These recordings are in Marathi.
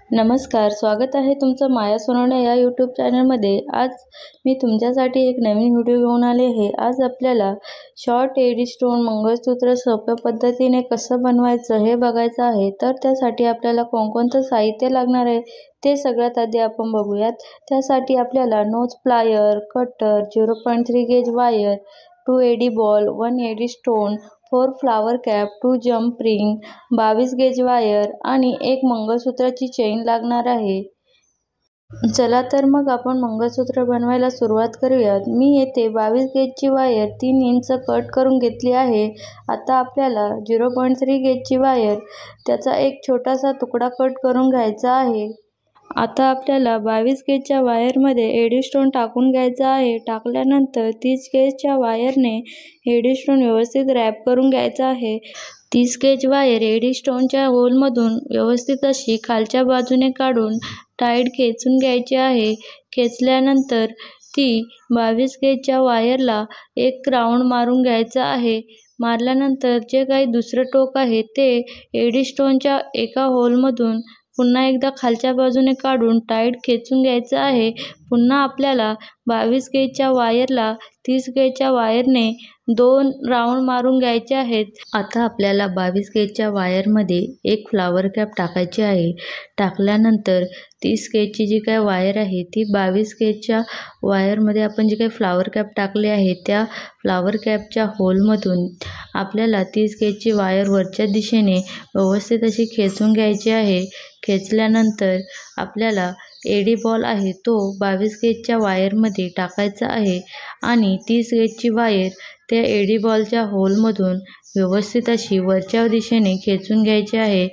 नमस्कार, स्वागत आहे तुमचं माया सोनवणे या यूट्यूब चॅनलमध्ये। आज मी तुमच्यासाठी एक नवीन व्हिडिओ घेऊन आले आहे। आज आपल्याला शॉर्ट एडी स्टोन मंगळसूत्र सोप्या पद्धतीने कसं बनवायचं हे बघायचं आहे। तर त्यासाठी आपल्याला कोणकोणतं साहित्य लागणार आहे ते सगळ्यात आधी आपण बघूयात। त्यासाठी आपल्याला nose plier, cutter, 0.3 gauge wire, 2 AD ball, 1 AD stone, 4 flower cap, 2 jump ring, 22 gauge wire आणि एक मंगळसूत्राची चेन लागणार आहे। चला तर मग आपण मंगळसूत्र बनवायला सुरुवात करूयात। मी येथे 22 गेजची वायर 3 इंच कट करून घेतली आहे। आता आपल्याला 0.3 गेजची वायर त्याचा एक छोटासा तुकडा कट करून घ्यायचा आहे। आता आपल्याला 22 गेजच्या वायरमध्ये एडी स्टोन टाकून घ्यायचा आहे। टाकल्यानंतर 30 गेजच्या वायरने एडी स्टोन व्यवस्थित रॅप करून घ्यायचा आहे। 30 गेज वायर एडी स्टोनच्या होलमधून व्यवस्थित अशी खालच्या बाजूने काढून टाईट खेचून घ्यायची आहे। खेचल्यानंतर ती 22 गेजच्या वायरला एक राऊंड मारून घ्यायचा आहे। मारल्यानंतर जे काही दुसरं टोक आहे ते एडी स्टोनच्या एका होलमधून पुन्हा एकदा खालच्या बाजूने काढून टाईट खेचून घ्यायचं आहे। पुन्हा आपल्याला 22 गेजच्या वायरला 30 गेजच्या वायरने 2 राऊंड मारून घ्यायचे आहेत। आता आपल्याला 22 गेजच्या वायरमध्ये एक फ्लावर कॅप टाकायची आहे। टाकल्यानंतर 30 गेजची जी काही वायर आहे ती 22 गेजच्या वायरमध्ये आपण जी काही फ्लावर कॅप टाकले आहे त्या फ्लावर कॅपच्या होलमधून आपल्याला 30 गेजची वायर वरच्या दिशेने व्यवस्थित अशी खेचून घ्यायची आहे। खेचल्यानंतर आपल्याला एडी बॉल आहे तो 22 गेजच्या वायरमध्ये टाकायचा आहे आणि 30 गेजची वायर त्या एडी बॉलच्या होलमधून व्यवस्थित अशी वरच्या दिशेने खेचून घ्यायची आहे।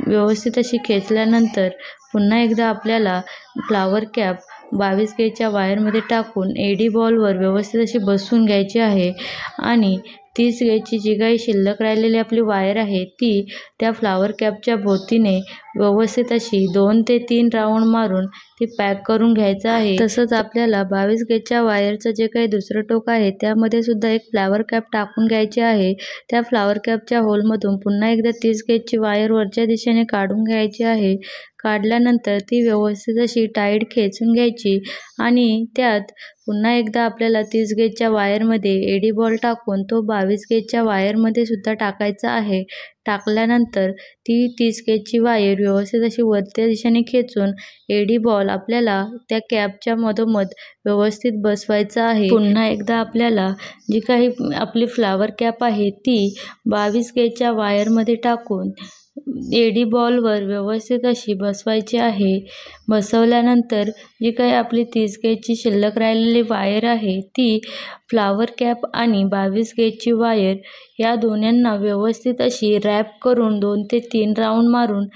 व्यवस्थित अशी खेचल्यानंतर पुन्हा एकदा आपल्याला फ्लावर कॅप 22 गेजच्या वायरमध्ये टाकून एडी बॉलवर व्यवस्थित अशी बसवून घ्यायची आहे आणि 30 गेजची जी काही शिल्लक राहिलेली आपली वायर आहे ती त्या फ्लावर कॅपच्या भोवतीने व्यवस्थित अशी 2 ते 3 राऊंड मारून ती पॅक करून घ्यायचं आहे। तसंच आपल्याला 22 गेजच्या वायरचं जे काही दुसरं टोक आहे त्यामध्ये सुद्धा एक फ्लावर कॅप टाकून घ्यायची आहे। त्या फ्लावर कॅपच्या होलमधून पुन्हा एकदा 30 गेजची वायर वरच्या दिशेने काढून घ्यायची आहे। काढल्यानंतर ती व्यवस्थित अशी टाईट खेचून घ्यायची आणि त्यात पुन्हा एकदा आपल्याला 30 गेजच्या वायरमध्ये एडी बॉल टाकून तो 22 गेजच्या वायरमध्ये सुद्धा टाकायचा आहे। टाकल्यानंतर ती 30 गेजची वायर व्यवस्थित अशी वरच्या दिशेने खेचून एडी बॉल आपल्याला त्या कॅपच्या मधोमध व्यवस्थित बसवायचा आहे। पुन्हा एकदा आपल्याला जी काही आपली फ्लावर कॅप आहे ती 22 गेजच्या वायरमध्ये टाकून एडी बॉलवर व्यवस्थित अशी बसवायची आहे। बसवल्यानंतर जी काही आपली 30 गेजची शिल्लक राहिलेली वायर आहे ती फ्लावर कॅप आणि 22 गेजची वायर या दोन्यांना व्यवस्थित अशी रॅप करून 2 ते 3 राऊंड मारून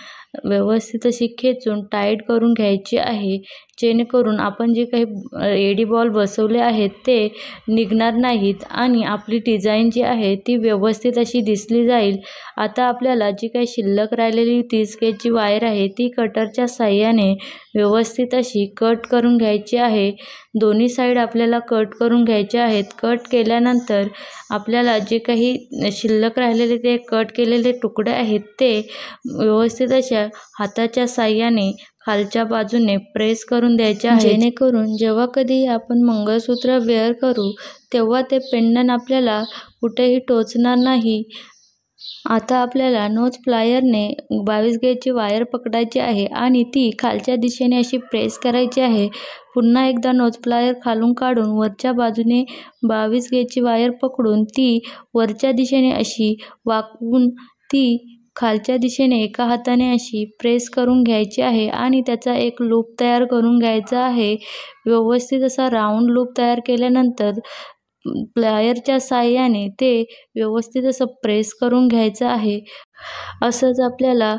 व्यवस्थित अशी खेचून टाईट करून घ्यायची आहे। जेणेकरून आपण जे काही एडी बॉल बसवले आहेत ते निघणार नाहीत आणि आपली डिझाईन जी आहे ती व्यवस्थित अशी दिसली जाईल। आता आपल्याला जी काही शिल्लक राहिलेली 30 गेजची वायर आहे ती कटरच्या साहाय्याने व्यवस्थित अशी कट करून घ्यायची आहे। दोन्ही साईड आपल्याला कट करून घ्यायचे आहेत। कट केल्यानंतर आपल्याला जे काही शिल्लक राहिलेले ते कट केलेले तुकडे आहेत ते व्यवस्थित अशा हाताच्या साहाय्याने खालच्या बाजूने प्रेस करून द्यायचे आहे। जेणेकरून जेव्हा कधी आपण मंगळसूत्र वेअर करू तेव्हा ते पेंडंट आपल्याला कुठेही टोचणार नाही। आता आपल्याला नोज प्लायरने 22 गेजची वायर पकडायची आहे आणि ती खालच्या दिशेने अशी प्रेस करायची आहे। पुन्हा एकदा नोज प्लायर खालून काढून वरच्या बाजूने 22 गेजची वायर पकडून ती वरच्या दिशेने अशी वाकवून ती खालच्या दिशेने एका हाताने अशी प्रेस करून घ्यायची आहे आणि त्याचा एक लूप तयार करून घ्यायचा आहे। व्यवस्थित असा राऊंड लूप तयार केल्यानंतर प्लायरच्या साहाय्याने ते व्यवस्थित असं प्रेस करून घ्यायचं आहे। असंच आपल्याला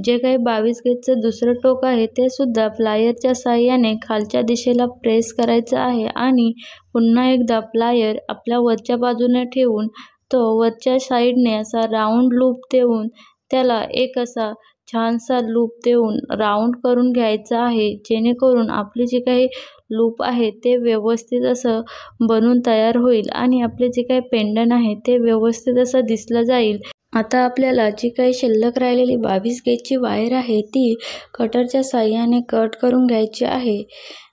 जे काही 22 गेजचं दुसरं टोक आहे ते सुद्धा प्लायरच्या साहाय्याने खालच्या दिशेला प्रेस करायचं आहे आणि पुन्हा एकदा प्लायर आपल्या वरच्या बाजूने ठेवून तो वरच्या साईडने असा राऊंड लूप देऊन त्याला एक असा छानसा लूप देऊन राऊंड करून घ्यायचा आहे। जेणेकरून आपले जे काही लूप आहे ते व्यवस्थित असं बनून तयार होईल आणि आपले जे काही पेंडंट आहे ते व्यवस्थित असं दिसलं जाईल। आता आपल्याला जी काही शिल्लक राहिलेली 22 गेजची वायर आहे ती कटरच्या साहाय्याने कट करून घ्यायची आहे.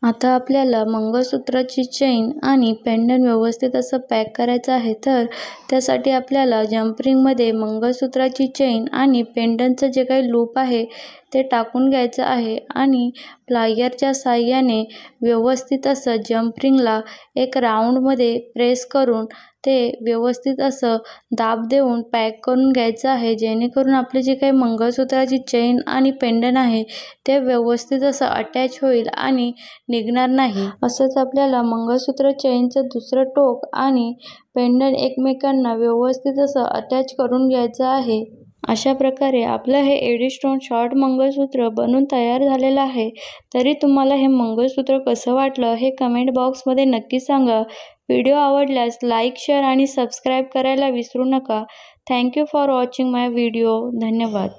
आता आपल्याला मंगळसूत्राची चेन आणि पेंडंट व्यवस्थित असं पॅक करायचं आहे. तर त्यासाठी आपल्याला जंप रिंगमध्ये मंगळसूत्राची चेन आणि पेंडंटचं जे काही लूप आहे ते टाकून घ्यायचं आहे आणि प्लायरच्या साहाय्याने व्यवस्थित असं जंप रिंगला एक राऊंडमध्ये प्रेस करून ते व्यवस्थित असं दाब देऊन पॅक करून घ्यायचं आहे, जेणेकरून आपले जे काही मंगळसूत्राची चेन आणि पेंडंट आहे ते व्यवस्थित असं अटॅच होईल आणि निघणार नाही. असंच आपल्याला मंगळसूत्र चेनचं दुसरं टोक आणि पेंडंट एकमेकांना व्यवस्थित असं अटॅच करून घ्यायचं आहे. अशा प्रकारे आपलं हे एडी स्टोन शॉर्ट मंगळसूत्र बनून तयार झालेलं आहे. तरी तुम्हाला हे मंगळसूत्र कसं वाटलं हे कमेंट बॉक्समध्ये नक्की सांगा. व्हिडिओ आवडल्यास लाईक, शेअर आणि सबस्क्राईब करायला विसरू नका. Thank you for watching my video. धन्यवाद.